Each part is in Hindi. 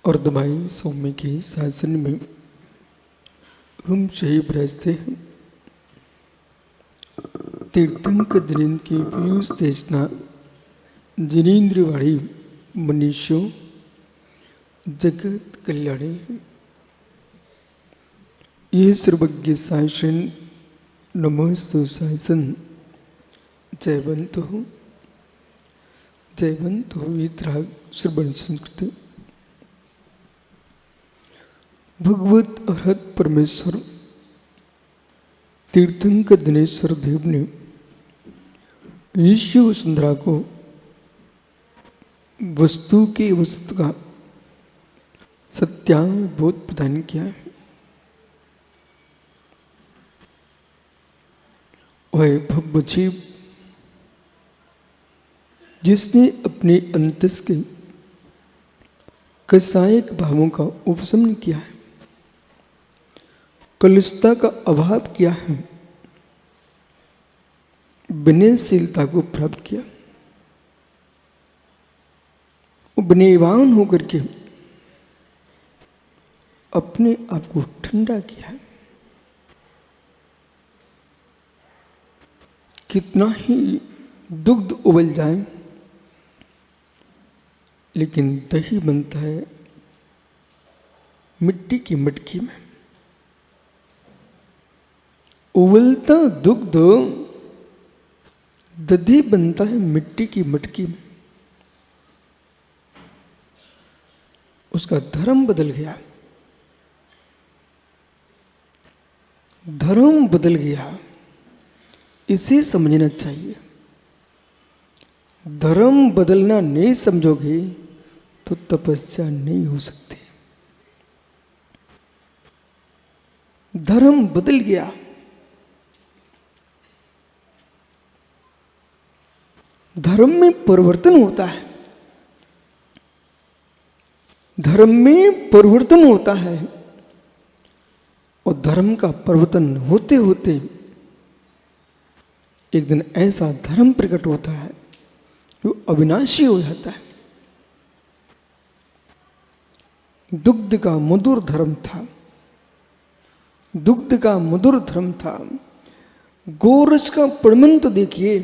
अर्धमाई सौम्य के शासन में हम शहीद रहते हैं। तीर्थंकर जनेन्द्र की पीयूष देशना जनेन्द्रवाणी मनुष्यों जगत कल्याणी। यह सर्वज्ञ शासन नमस्तु शासन जयवंत हो इतराग श्रवण संस्कृति। भगवत अरहत परमेश्वर तीर्थंकर दिनेश्वर देव ने ईश्वर वसुंधरा को वस्तु के वस्तु का सत्यावबोध प्रदान किया है। वह जीव जिसने अपने अंतस के कसायक भावों का उपशमन किया है, कलुषता का अभाव किया है, विनयशीलता को प्राप्त किया, विनयवान होकर के अपने आप को ठंडा किया है। कितना ही दुग्ध उबल जाए लेकिन दही बनता है मिट्टी की मटकी में। उबलता दुग्ध दही बनता है मिट्टी की मटकी में। उसका धर्म बदल गया, धर्म बदल गया, इसे समझना चाहिए। धर्म बदलना नहीं समझोगे तो तपस्या नहीं हो सकती। धर्म बदल गया। धर्म में परिवर्तन होता है, धर्म में परिवर्तन होता है और धर्म का परिवर्तन होते होते एक दिन ऐसा धर्म प्रकट होता है जो अविनाशी हो जाता है। दुग्ध का मधुर धर्म था, दुग्ध का मधुर धर्म था। गोरस का परिमल तो देखिए,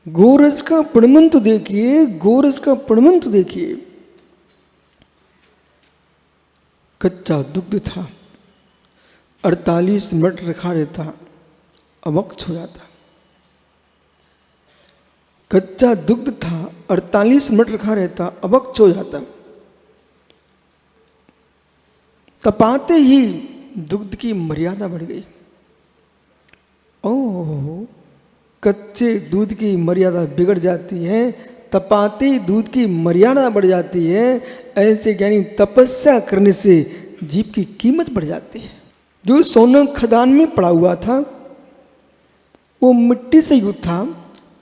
गोरस का परिमल तो देखिए, गोरस का परिमल तो देखिए। कच्चा दुग्ध था, 48 मिनट रखा रहता, अवक्ष हो जाता। कच्चा दुग्ध था, 48 मिनट रखा रहता, अवक्ष हो जाता। तपाते ही दुग्ध की मर्यादा बढ़ गई। ओह, कच्चे दूध की मर्यादा बिगड़ जाती है, तपाते ही दूध की मर्यादा बढ़ जाती है। ऐसे यानी तपस्या करने से जीव की कीमत बढ़ जाती है। जो सोना खदान में पड़ा हुआ था वो मिट्टी से युक्त था,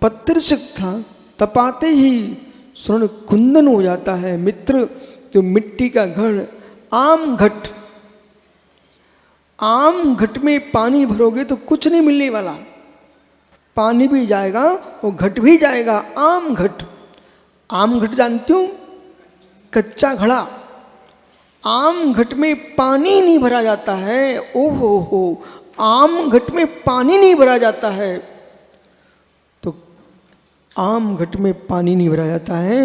पत्थर से था, तपाते ही स्वर्ण कुंदन हो जाता है। मित्र, जो मिट्टी का घड़, आम घट, आम घट में पानी भरोगे तो कुछ नहीं मिलने वाला। पानी भी जाएगा वो घट भी जाएगा। आम घट, आम घट जानते हो, कच्चा घड़ा। आम घट में पानी नहीं भरा जाता है। ओहो हो, आम घट में पानी नहीं भरा जाता है। तो आम घट में पानी नहीं भरा जाता है,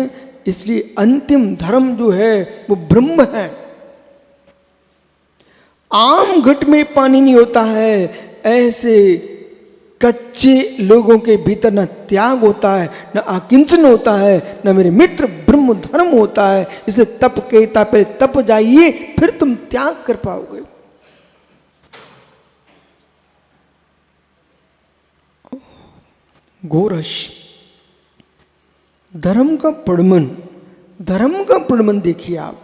इसलिए अंतिम धर्म जो है वो ब्रह्म है। आम घट में पानी नहीं होता है, ऐसे कच्चे लोगों के भीतर न त्याग होता है, न आकिंचन होता है, न मेरे मित्र ब्रह्म धर्म होता है। इसे तप के तापे तप जाइए, फिर तुम त्याग कर पाओगे। गोरस, धर्म का पड़मन, धर्म का पड़मन देखिए आप।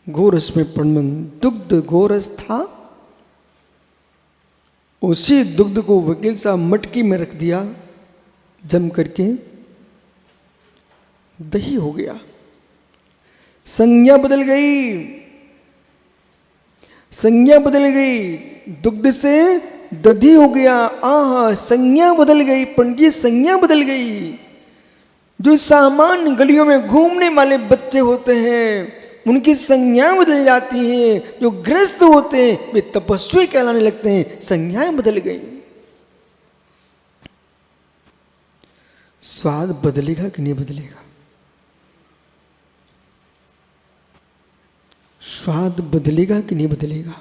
गोरस में पड़मन, दुग्ध गोरस था, उसी दुग्ध को वकील साहब मटकी में रख दिया, जम करके दही हो गया। संज्ञा बदल गई, संज्ञा बदल गई। दुग्ध से दधी हो गया। आह, संज्ञा बदल गई पंडित, संज्ञा बदल गई। जो सामान्य गलियों में घूमने वाले बच्चे होते हैं उनकी संज्ञाएं बदल जाती हैं। जो ग्रस्त होते हैं वे तपस्वी कहलाने लगते हैं, संज्ञाएं बदल गई। स्वाद बदलेगा कि नहीं बदलेगा? स्वाद बदलेगा कि नहीं बदलेगा?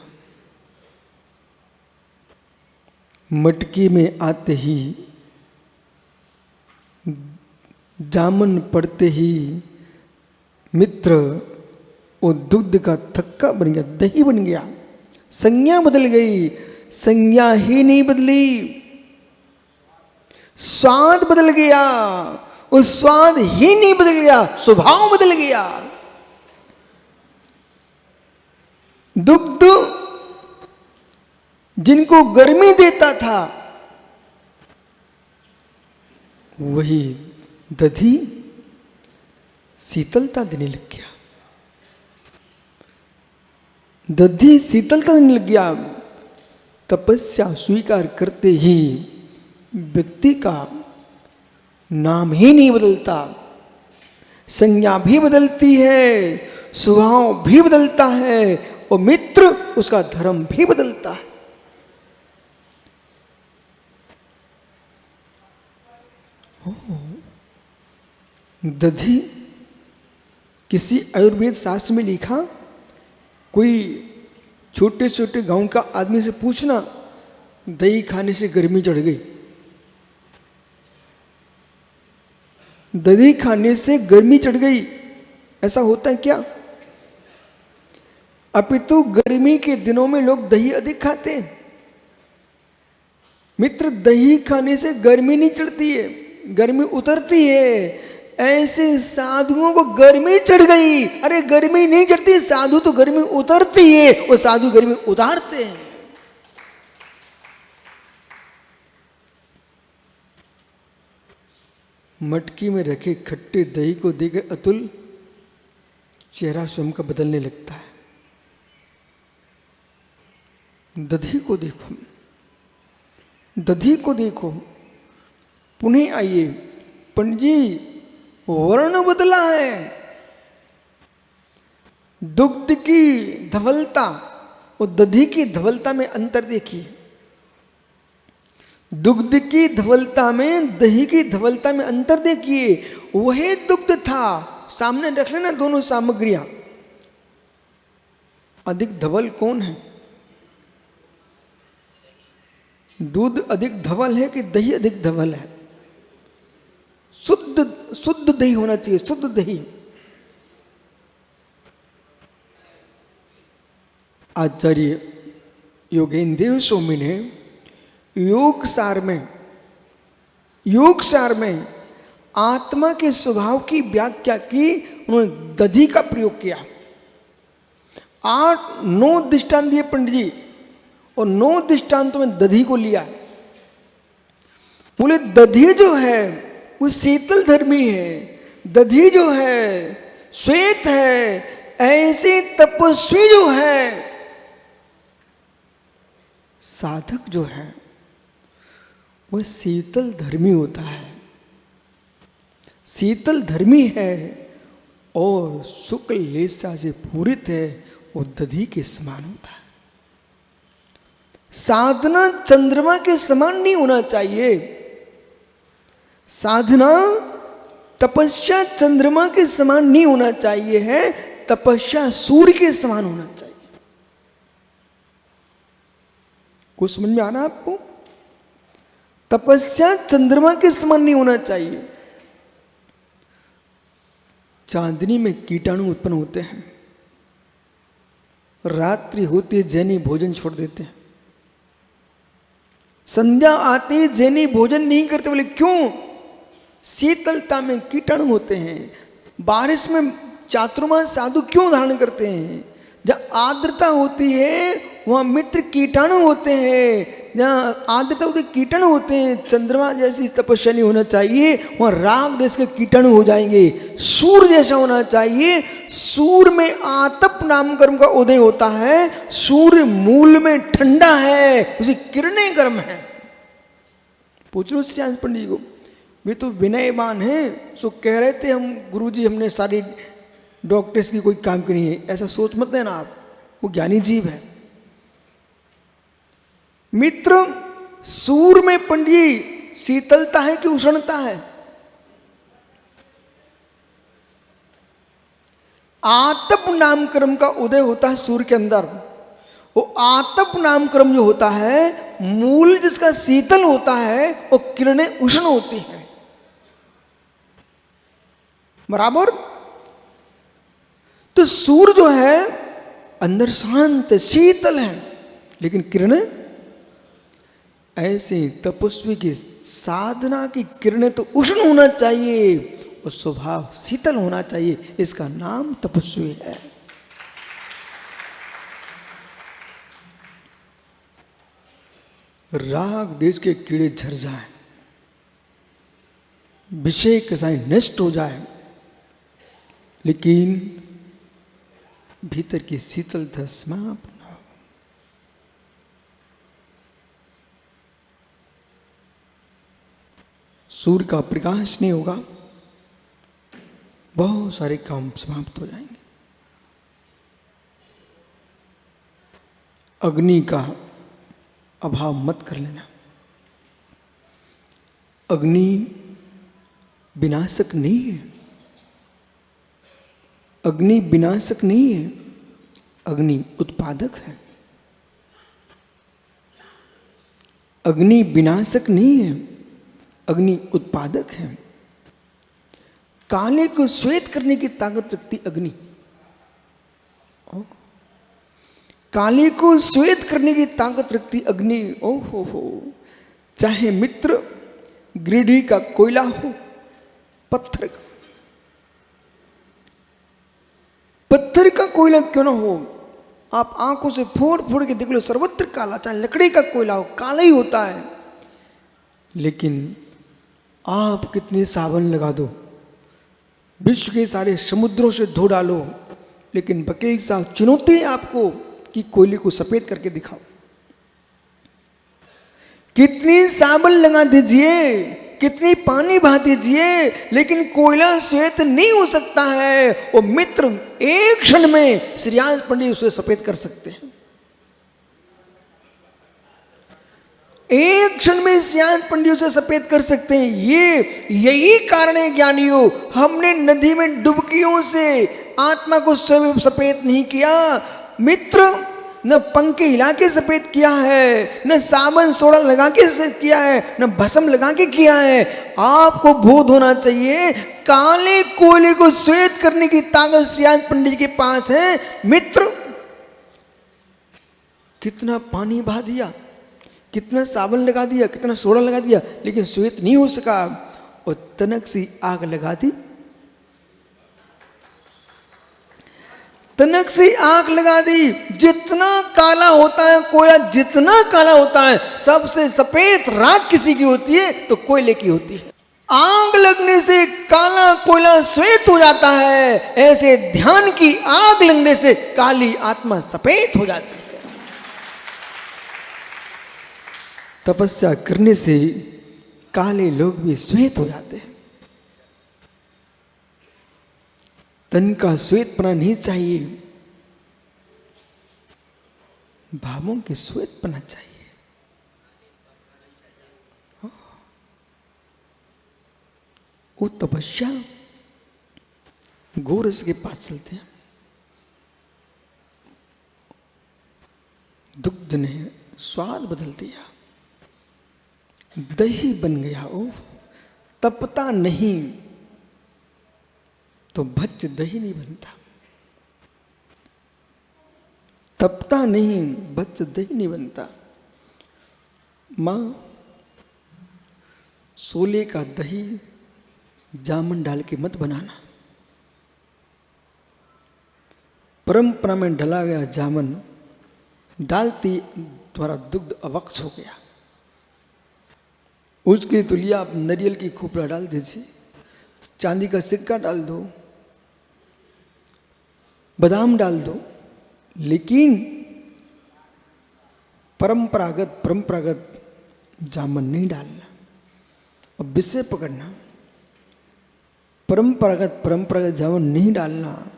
मटकी में आते ही, जामन पड़ते ही मित्र वो दुग्ध का थक्का बन गया, दही बन गया। संज्ञा बदल गई, संज्ञा ही नहीं बदली, स्वाद बदल गया। वो स्वाद ही नहीं बदल गया, स्वभाव बदल गया। दुग्ध जिनको गर्मी देता था वही दधी शीतलता देने लग गया। दधी शीतलता देने लग गया। तपस्या स्वीकार करते ही व्यक्ति का नाम ही नहीं बदलता, संज्ञा भी बदलती है, स्वभाव भी बदलता है और मित्र उसका धर्म भी बदलता है। दधी किसी आयुर्वेद शास्त्र में लिखा, कोई छोटे छोटे गांव का आदमी से पूछना, दही खाने से गर्मी चढ़ गई। दही खाने से गर्मी चढ़ गई, ऐसा होता है क्या? अपितु गर्मी के दिनों में लोग दही अधिक खाते हैं। मित्र, दही खाने से गर्मी नहीं चढ़ती है, गर्मी उतरती है। ऐसे साधुओं को गर्मी चढ़ गई। अरे गर्मी नहीं चढ़ती, साधु तो गर्मी उतरती है, वो साधु गर्मी उतारते हैं। मटकी में रखे खट्टे दही को देकर अतुल चेहरा स्वयं का बदलने लगता है। दधी को देखो, दधी को देखो। पुनः आइए, पंडित जी वर्ण बदला है। दुग्ध की धवलता और दधी की धवलता में अंतर देखिए। दुग्ध की धवलता में दही की धवलता में अंतर देखिए। वही दुग्ध था, सामने रख लेना दोनों सामग्रियां। अधिक धवल कौन है? दूध अधिक धवल है कि दही अधिक धवल है? शुद्ध दही होना चाहिए, शुद्ध दही। आचार्य योगेंद्र स्वामी ने योग सार में आत्मा के स्वभाव की व्याख्या की। उन्होंने दधी का प्रयोग किया। 8-9 दृष्टांत दिए पंडित जी, और 9 दृष्टांतों में दधी को लिया। बोले दधी जो है वो शीतल धर्मी है, दधी जो है श्वेत है। ऐसे तपस्वी जो है, साधक जो है, वह शीतल धर्मी होता है, शीतल धर्मी है और शुक्ल लेसा से पूरित है, वो दधी के समान होता है। साधना चंद्रमा के समान नहीं होना चाहिए। साधना तपस्या चंद्रमा के समान नहीं होना चाहिए है, तपस्या सूर्य के समान होना चाहिए। कुछ समझ में आ रहा है आपको? तपस्या चंद्रमा के समान नहीं होना चाहिए। चांदनी में कीटाणु उत्पन्न होते हैं, रात्रि होते जैनी भोजन छोड़ देते हैं, संध्या आते जैनी भोजन नहीं करते। बोले क्यों? शीतलता में कीटाणु होते हैं। बारिश में चातुर्मास साधु क्यों धारण करते हैं? जहाँ आर्द्रता होती है वहाँ मित्र कीटाणु होते हैं। जहाँ आर्द्रता होती है कीटाणु होते हैं। चंद्रमा जैसी तपस्या नहीं होना चाहिए, वहाँ राग देश के कीटाणु हो जाएंगे। सूर्य जैसा होना चाहिए। सूर्य में आतप नाम कर्म का उदय होता है। सूर्य मूल में ठंडा है, उसी किरणें गर्म है। पूछ लो श्री पंडित जी को, वे तो विनयवान हैं। सो कह रहे थे हम गुरुजी हमने सारी डॉक्टर्स की कोई काम की नहीं है, ऐसा सोच मत लेना आप, वो ज्ञानी जीव है। मित्र, सूर में पंडित शीतलता है कि उष्णता है? आतप नामक्रम का उदय होता है सूर्य के अंदर। वो आतप नामक्रम जो होता है, मूल जिसका शीतल होता है, वो किरणें उष्ण होती हैं। बराबर। तो सूर्य जो है अंदर शांत शीतल है, लेकिन किरणें ऐसे तपस्वी की साधना की किरणें तो उष्ण होना चाहिए और स्वभाव शीतल होना चाहिए। इसका नाम तपस्वी है। राग देश के कीड़े झर जाए, विषय कसाई नष्ट हो जाए, लेकिन भीतर की शीतलता समाप्त न हो। सूर्य का प्रकाश नहीं होगा, बहुत सारे काम समाप्त हो जाएंगे। अग्नि का अभाव मत कर लेना। अग्नि विनाशक नहीं है, अग्नि विनाशक नहीं है, अग्नि उत्पादक है। अग्नि विनाशक नहीं है, अग्नि उत्पादक है। काले को श्वेत करने की ताकत रखती अग्नि। काले को श्वेत करने की ताकत रखती अग्नि। ओहो हो, चाहे मित्र गिरिडीह का कोयला हो, पत्थर का, पत्थर का कोयला क्यों ना हो, आप आंखों से फोड़ फोड़ के देख लो, सर्वत्र काला। चाहे लकड़ी का कोयला हो, काला ही होता है। लेकिन आप कितने साबुन लगा दो, विश्व के सारे समुद्रों से धो डालो, लेकिन वकील साहब चुनौती है आपको कि कोयले को सफेद करके दिखाओ। कितनी साबुन लगा दीजिए, कितनी पानी बहा दीजिए, लेकिन कोयला श्वेत नहीं हो सकता है। वो मित्र एक क्षण में श्रीयाज पंडित उसे सफेद कर सकते हैं। एक क्षण में श्रीयाज पंडित उसे सफेद कर सकते हैं। यही कारण है ज्ञानियों, हमने नदी में डुबकियों से आत्मा को स्वयं सफेद नहीं किया। मित्र, न पंखे हिला के सफेद किया है, न साबुन सोडा लगा के किया है, न भस्म लगा के किया है। आपको बोध होना चाहिए, काले कोयले को श्वेत करने की ताकत श्रीयाज पंडित के पास है। मित्र, कितना पानी बहा दिया, कितना साबुन लगा दिया, कितना सोडा लगा दिया, लेकिन श्वेत नहीं हो सका। और तनक सी आग लगा दी, तनक से आग लगा दी। जितना काला होता है कोयला, जितना काला होता है, सबसे सफेद राख किसी की होती है तो कोयले की होती है। आग लगने से काला कोयला श्वेत हो जाता है, ऐसे ध्यान की आग लगने से काली आत्मा सफेद हो जाती है। तपस्या करने से काले लोग भी श्वेत हो जाते हैं। तन का श्वेतपना नहीं चाहिए, भावों की श्वेतपना चाहिए। वो तपस्या गोरस के पास चलते हैं। दुग्ध ने स्वाद बदल दिया, दही बन गया। ओ तपता नहीं तो भज्ज दही नहीं बनता, तपता नहीं भज्ज दही नहीं बनता। मां सोले का दही जामुन डाल के मत बनाना। परंपरा में डला गया जामुन डालती तुम्हारा दुग्ध अवक्ष हो गया। उसके तुलिया आप नारियल की खोपड़ा डाल दीजिए, चांदी का सिक्का डाल दो, बादाम डाल दो, लेकिन परंपरागत जामुन नहीं डालना। और विषय पकड़ना, परंपरागत जामुन नहीं डालना,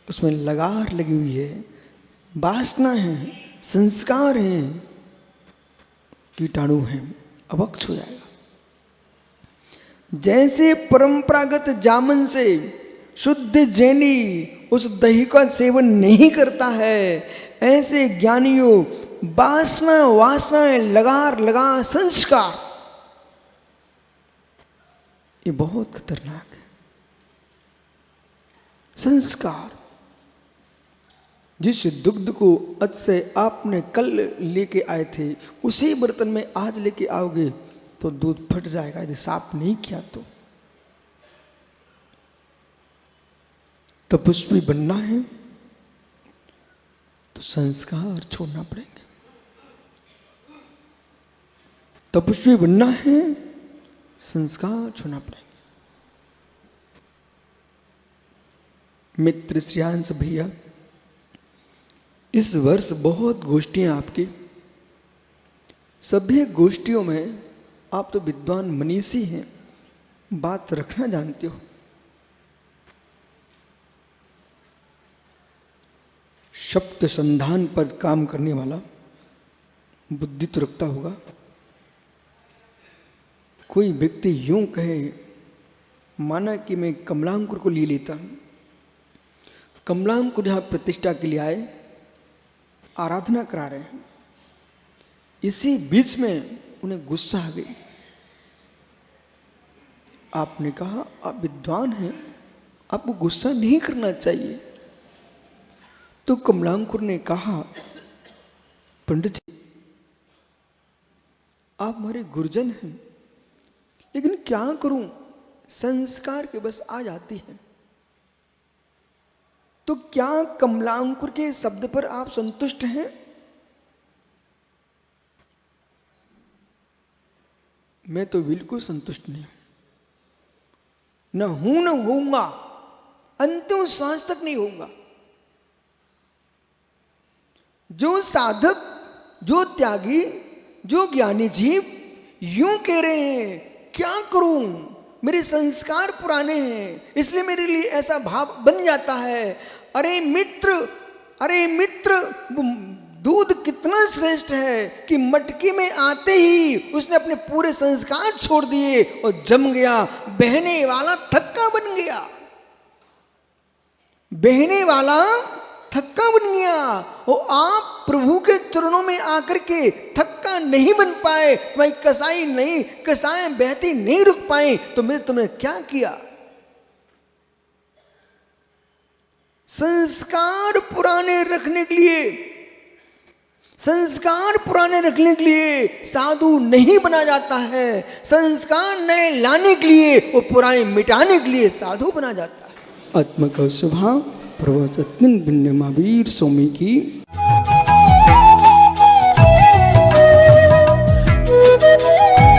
उसमें लगार लगी हुई है, वासना है, संस्कार हैं, कीटाणु हैं, अवक्ष हो जाएगा। जैसे परंपरागत जामन से शुद्ध जैनी उस दही का सेवन नहीं करता है, ऐसे ज्ञानियों वासनाएं लगा संस्कार, ये बहुत खतरनाक है। संस्कार, जिस दुग्ध को आज से आपने कल लेके आए थे उसी बर्तन में आज लेके आओगे तो दूध फट जाएगा यदि साफ नहीं किया तो। तपस्वी बनना है तो संस्कार छोड़ना पड़ेंगे। तपस्वी बनना है, संस्कार छोड़ना पड़ेंगे। मित्र श्रेयांश भैया, इस वर्ष बहुत गोष्ठियां आपकी, सभी गोष्ठियों में आप तो विद्वान मनीषी हैं, बात रखना जानते हो। शब्द संधान पर काम करने वाला बुद्धि तो रखता होगा। कोई व्यक्ति यूं कहे, माना कि मैं कमलांकुर को ले लेता हूं, कमलांकुर यहां प्रतिष्ठा के लिए आए, आराधना करा रहे हैं, इसी बीच में उन्हें गुस्सा आ गई। आपने कहा आप विद्वान हैं, आपको गुस्सा नहीं करना चाहिए। तो कमलांकुर ने कहा, पंडित जी आप हमारे गुरुजन हैं, लेकिन क्या करूं, संस्कार के बस आ जाती है। तो क्या कमलांकुर के शब्द पर आप संतुष्ट हैं? मैं तो बिल्कुल संतुष्ट नहीं हूं, न हूं न होऊंगा, अंतिम सांस तक नहीं होऊंगा। जो साधक, जो त्यागी, जो ज्ञानी जीव यूं कह रहे हैं, क्या करूं, मेरे संस्कार पुराने हैं, इसलिए मेरे लिए ऐसा भाव बन जाता है। अरे मित्र, दूध कितना श्रेष्ठ है कि मटकी में आते ही उसने अपने पूरे संस्कार छोड़ दिए और जम गया, बहने वाला थक्का बन गया, बहने वाला थक्का बन गया। और आप प्रभु के चरणों में आकर के थक्का नहीं बन पाए, भाई कसाएं बहती नहीं रुक पाए, तो मैंने तुमने क्या किया? संस्कार पुराने रखने के लिए साधु नहीं बना जाता है, संस्कार नए लाने के लिए वो पुराने मिटाने के लिए साधु बना जाता है। आत्मा का स्वभाव प्रवचन भिन्न महावीर स्वामी की।